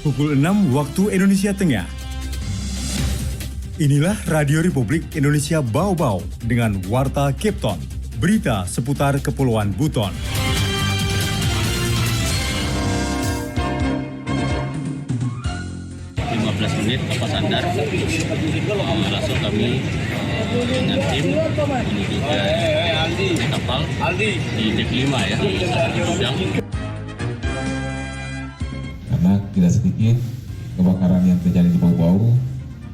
pukul 6 waktu Indonesia Tengah. Inilah Radio Republik Indonesia Bau-Bau dengan Warta Kepton, berita seputar Kepulauan Buton. Menit kapal sandar, langsung kami dengan tim menuju ke kapal di dek 5 ya, Gudang. Karena tidak sedikit kebakaran yang terjadi di Bau-Bau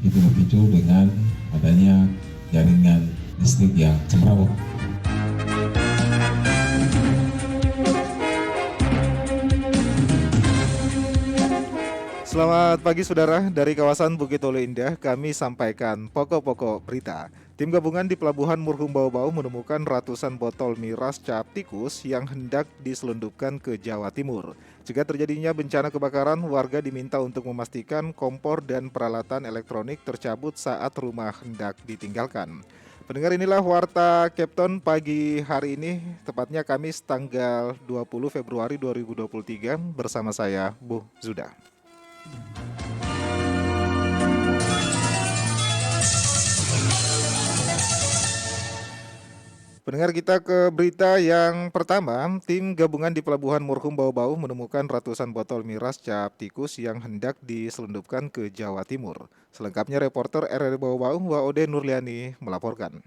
itu dipicu dengan adanya jaringan listrik yang semrawut. Selamat pagi saudara, dari kawasan Bukit Hulu Indah kami sampaikan pokok-pokok berita. Tim gabungan di Pelabuhan Murhum Bau-Bau menemukan ratusan botol miras cap tikus yang hendak diselundupkan ke Jawa Timur. Jika terjadinya bencana kebakaran, warga diminta untuk memastikan kompor dan peralatan elektronik tercabut saat rumah hendak ditinggalkan. Pendengar, inilah Warta Kepton pagi hari ini, tepatnya Kamis tanggal 20 Februari 2023 bersama saya, Bu Zuda. Pendengar, kita ke berita yang pertama. Tim gabungan di Pelabuhan Murhum Bau-Bau menemukan ratusan botol miras cap tikus yang hendak diselundupkan ke Jawa Timur. Selengkapnya reporter RRI Bau-Bau Waode Nurliani melaporkan.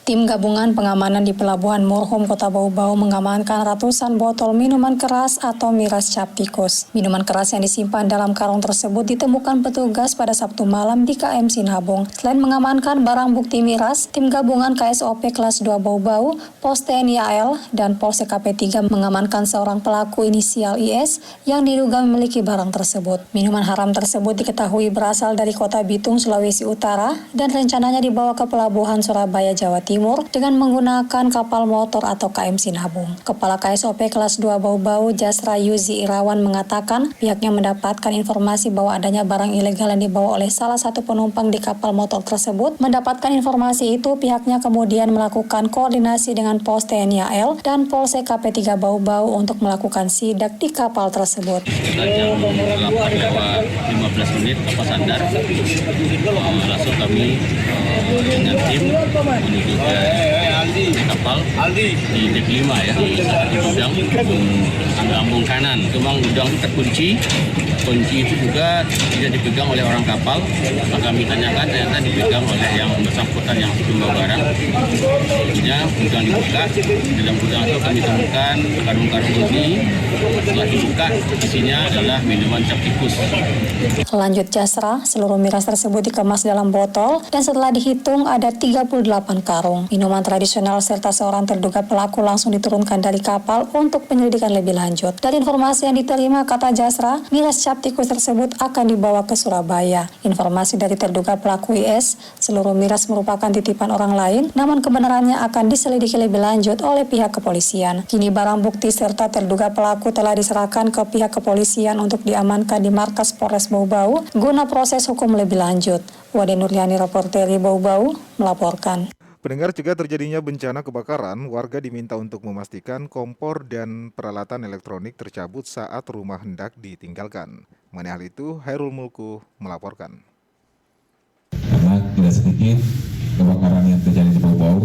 Tim gabungan pengamanan di Pelabuhan Murhum Kota Bau-Bau mengamankan ratusan botol minuman keras atau miras cap tikus. Minuman keras yang disimpan dalam karung tersebut ditemukan petugas pada Sabtu malam di KM Sinabung. Selain mengamankan barang bukti miras, tim gabungan KSOP kelas 2 Bau-Bau, Pos TNI AL, dan Polsek KP3 mengamankan seorang pelaku inisial IS yang diduga memiliki barang tersebut. Minuman haram tersebut diketahui berasal dari Kota Bitung, Sulawesi Utara, dan rencananya dibawa ke Pelabuhan Surabaya, Jawa Timur dengan menggunakan kapal motor atau KM Sinabung. Kepala KSOP kelas 2 Bau-Bau, Jasra Yuzi Irawan, mengatakan pihaknya mendapatkan informasi bahwa adanya barang ilegal yang dibawa oleh salah satu penumpang di kapal motor tersebut. Mendapatkan informasi itu, pihaknya kemudian melakukan koordinasi dengan Pos TNI AL dan Polsek KP3 Bau-Bau untuk melakukan sidak di kapal tersebut. Jam 8:15 menit kapal sandar, langsung kami dengan tim menuju ke kapal di dek 5 ya, di Gudang lambung kanan. Memang gudang terkunci. Kunci itu juga tidak dipegang oleh orang kapal. Maka kami tanyakan, ternyata dipegang oleh yang bersangkutan yang membawa barang. Akhirnya gudang dibuka. Dalam gudang itu kami temukan karung-karung ini. Setelah dibuka, isinya adalah minuman cap tikus. Lanjut Jasra, seluruh miras tersebut dikemas dalam botol dan setelah dihitung ada 38 karung. Minuman tradisional serta seorang terduga pelaku langsung diturunkan dari kapal untuk penyelidikan lebih lanjut. Dari informasi yang diterima, kata Jasra, miras cap tikus tersebut akan dibawa ke Surabaya. Informasi dari terduga pelaku IS, seluruh miras merupakan titipan orang lain, namun kebenarannya akan diselidiki lebih lanjut oleh pihak kepolisian. Kini barang bukti serta terduga pelaku telah diserahkan ke pihak kepolisian untuk diamankan di markas Polres Bau-Bau guna proses hukum lebih lanjut. Wade Nurliani, reporter Bau-Bau, melaporkan. Pendengar, jika terjadinya bencana kebakaran, warga diminta untuk memastikan kompor dan peralatan elektronik tercabut saat rumah hendak ditinggalkan. Mengenai hal itu, Hairul Mulku melaporkan. Karena tidak sedikit kebakaran yang terjadi di Bau-Bau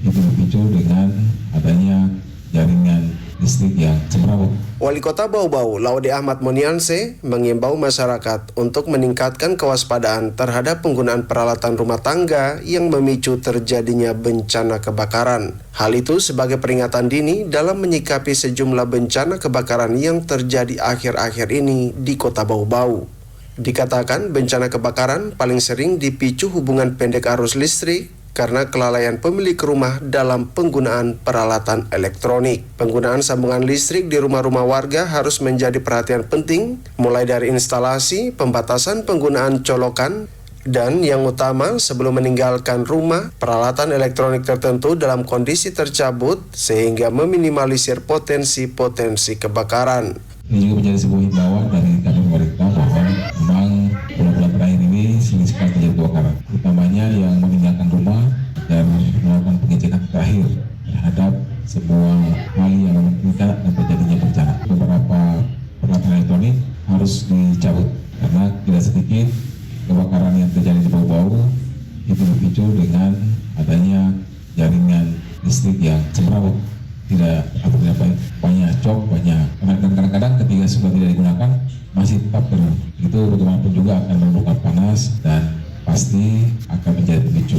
itu dipicu dengan adanya jaringan listrik yang semrawut. Wali Kota Bau-Bau, Laude Ahmad Monianse, mengimbau masyarakat untuk meningkatkan kewaspadaan terhadap penggunaan peralatan rumah tangga yang memicu terjadinya bencana kebakaran. Hal itu sebagai peringatan dini dalam menyikapi sejumlah bencana kebakaran yang terjadi akhir-akhir ini di Kota Bau-Bau. Dikatakan bencana kebakaran paling sering dipicu hubungan pendek arus listrik karena kelalaian pemilik rumah dalam penggunaan peralatan elektronik. Penggunaan sambungan listrik di rumah-rumah warga harus menjadi perhatian penting, mulai dari instalasi, pembatasan penggunaan colokan, dan yang utama sebelum meninggalkan rumah, peralatan elektronik tertentu dalam kondisi tercabut sehingga meminimalisir potensi-potensi kebakaran. Ini juga menjadi sebuah himbauan dari kami pemerintah bahwa memang bulan-bulan terakhir ini sering sekali terjadi kebakaran, utamanya yang meninggalkan rumah dan melakukan pengecekan terakhir terhadap sebuah hal yang memungkinkan dan terjadinya bencana. Beberapa peralatan elektronik harus dicabut dengan adanya jaringan listrik yang semrawut, tidak baik, banyak cok, banyak, dan kadang-kadang ketika sudah tidak digunakan masih tetap berlalu. Itu bagaimanapun juga akan menimbulkan panas dan pasti akan menjadi pemicu.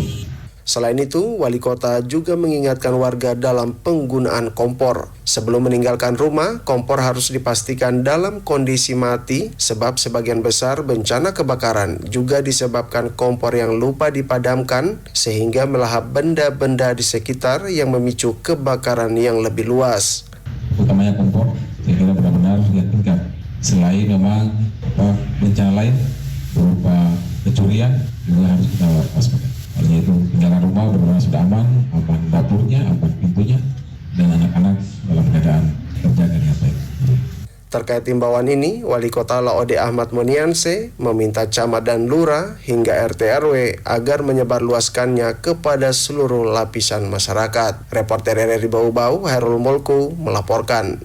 Selain itu, wali kota juga mengingatkan warga dalam penggunaan kompor. Sebelum meninggalkan rumah, kompor harus dipastikan dalam kondisi mati sebab sebagian besar bencana kebakaran juga disebabkan kompor yang lupa dipadamkan sehingga melahap benda-benda di sekitar yang memicu kebakaran yang lebih luas. Utamanya kompor, saya kira benar-benar yakinkan. Selain memang bencana lain berupa kecurian juga harus kita waspada. Yaitu tinggalan rumah benar-benar sudah aman dapurnya, aman pintunya, dan anak-anak dalam keadaan terjaga dengan baik. Terkait himbauan ini, Wali Kota Laode Ahmad Monianse meminta camat dan lurah hingga RT RW agar menyebarluaskannya kepada seluruh lapisan masyarakat. Reporter RRI Bau-Bau, Hairul Molku melaporkan.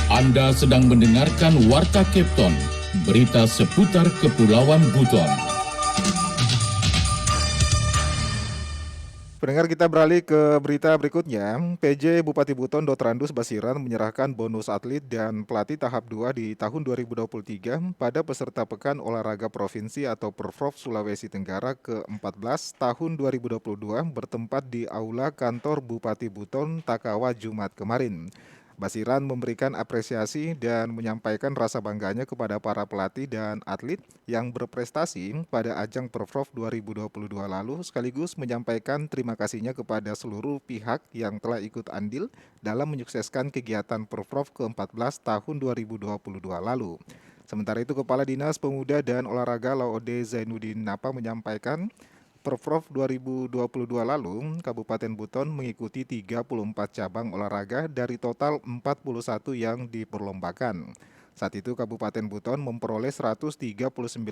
Anda sedang mendengarkan Warta Kepton, berita seputar Kepulauan Buton. Pendengar, kita beralih ke berita berikutnya. PJ Bupati Buton Dotrandus Basiran menyerahkan bonus atlet dan pelatih tahap 2 di tahun 2023 pada peserta Pekan Olahraga Provinsi atau Perprov Sulawesi Tenggara ke-14 tahun 2022 bertempat di Aula Kantor Bupati Buton Takawa Jumat kemarin. Basiran memberikan apresiasi dan menyampaikan rasa bangganya kepada para pelatih dan atlet yang berprestasi pada ajang Perprov 2022 lalu, sekaligus menyampaikan terima kasihnya kepada seluruh pihak yang telah ikut andil dalam menyukseskan kegiatan Perprov ke-14 tahun 2022 lalu. Sementara itu, Kepala Dinas Pemuda dan Olahraga Laode Zainuddin Napa menyampaikan Perprov 2022 lalu, Kabupaten Buton mengikuti 34 cabang olahraga dari total 41 yang diperlombakan. Saat itu Kabupaten Buton memperoleh 139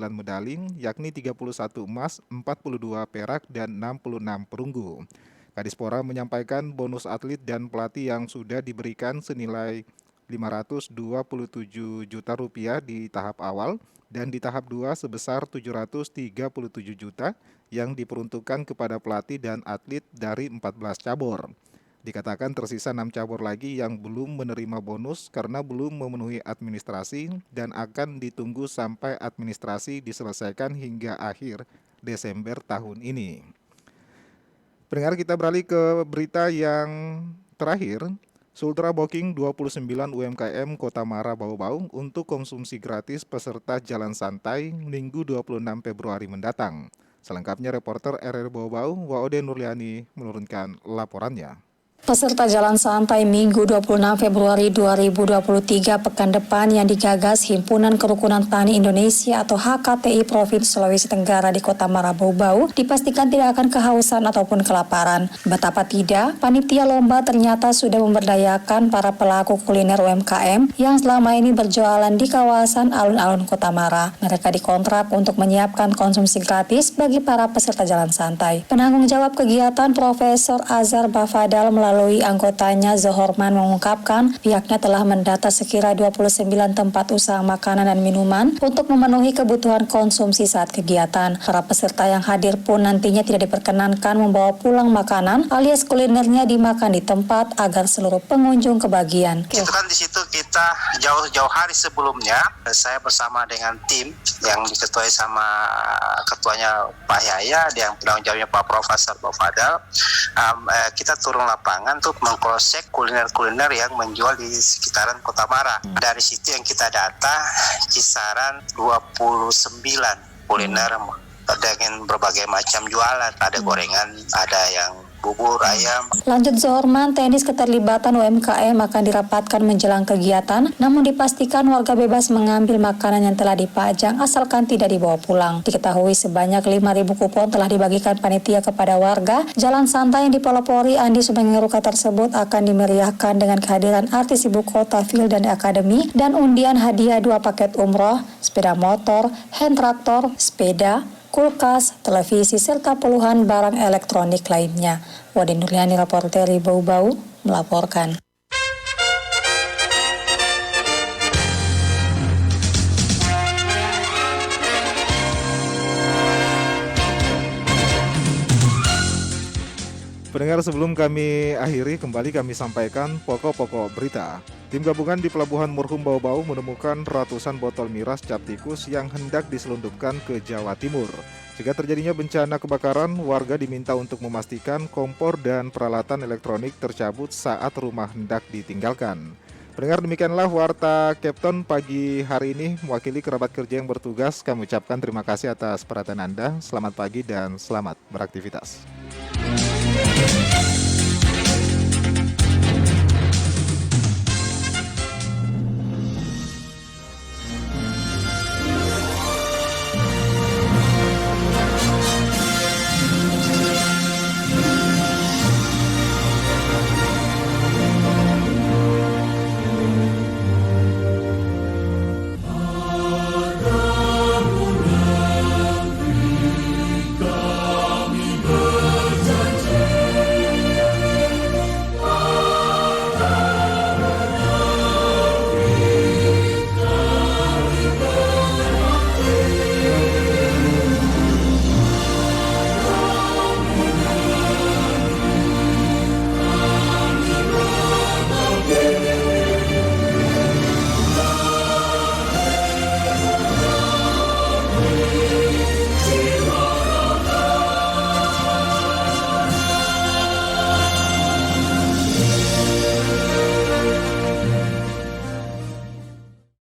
medali, yakni 31 emas, 42 perak, dan 66 perunggu. Kadispora menyampaikan bonus atlet dan pelatih yang sudah diberikan senilai Rp527 juta di tahap awal dan di tahap 2 sebesar Rp737 juta yang diperuntukkan kepada pelatih dan atlet dari 14 cabur. Dikatakan tersisa 6 cabur lagi yang belum menerima bonus karena belum memenuhi administrasi dan akan ditunggu sampai administrasi diselesaikan hingga akhir Desember tahun ini. Pendengar, kita beralih ke berita yang terakhir. Sultra Booking 29 UMKM Kota Mara Bau-Bau untuk konsumsi gratis peserta Jalan Santai Minggu 26 Februari mendatang. Selengkapnya reporter RRI Bau-Bau, Waode Nurliani menurunkan laporannya. Peserta Jalan Santai Minggu 26 Februari 2023 pekan depan yang digagas Himpunan Kerukunan Tani Indonesia atau HKTI Provinsi Sulawesi Tenggara di Kota Mara Bau-Bau dipastikan tidak akan kehausan ataupun kelaparan. Betapa tidak, panitia lomba ternyata sudah memberdayakan para pelaku kuliner UMKM yang selama ini berjualan di kawasan alun-alun Kota Mara. Mereka dikontrak untuk menyiapkan konsumsi gratis bagi para peserta Jalan Santai. Penanggung jawab kegiatan Profesor Azhar Bafadal melalui anggotanya Zohorman mengungkapkan pihaknya telah mendata sekira 29 tempat usaha makanan dan minuman untuk memenuhi kebutuhan konsumsi saat kegiatan. Para peserta yang hadir pun nantinya tidak diperkenankan membawa pulang makanan alias kulinernya dimakan di tempat agar seluruh pengunjung kebagian. Itu kan di situ kita jauh-jauh hari sebelumnya, saya bersama dengan tim yang diketuai sama ketuanya Pak Yaya, yang penanggung jawabnya Pak Profesor Bafadal, kita turun lapangan untuk mengcross-check kuliner-kuliner yang menjual di sekitaran Kota Mara. Dari situ yang kita data kisaran 29 kuliner dengan berbagai macam jualan. Ada gorengan, ada yang bubur ayam. Lanjut Zohorman, teknis keterlibatan UMKM akan dirapatkan menjelang kegiatan, namun dipastikan warga bebas mengambil makanan yang telah dipajang asalkan tidak dibawa pulang. Diketahui sebanyak 5.000 kupon telah dibagikan panitia kepada warga. Jalan santai yang dipelopori Andi Sumengeruka tersebut akan dimeriahkan dengan kehadiran artis ibu kota Field dan Academy dan undian hadiah 2 paket umroh, sepeda motor, hand traktor, sepeda, kulkas, televisi, serta puluhan barang elektronik lainnya. Wade Nurliani, reporter Bau-Bau, melaporkan. Pendengar, sebelum kami akhiri, kembali kami sampaikan pokok-pokok berita. Tim gabungan di Pelabuhan Murhum Bau-Bau menemukan ratusan botol miras cap tikus yang hendak diselundupkan ke Jawa Timur. Jika terjadinya bencana kebakaran, warga diminta untuk memastikan kompor dan peralatan elektronik tercabut saat rumah hendak ditinggalkan. Pendengar, demikianlah Warta Kepton pagi hari ini. Mewakili kerabat kerja yang bertugas, kami ucapkan terima kasih atas perhatian Anda. Selamat pagi dan selamat beraktivitas.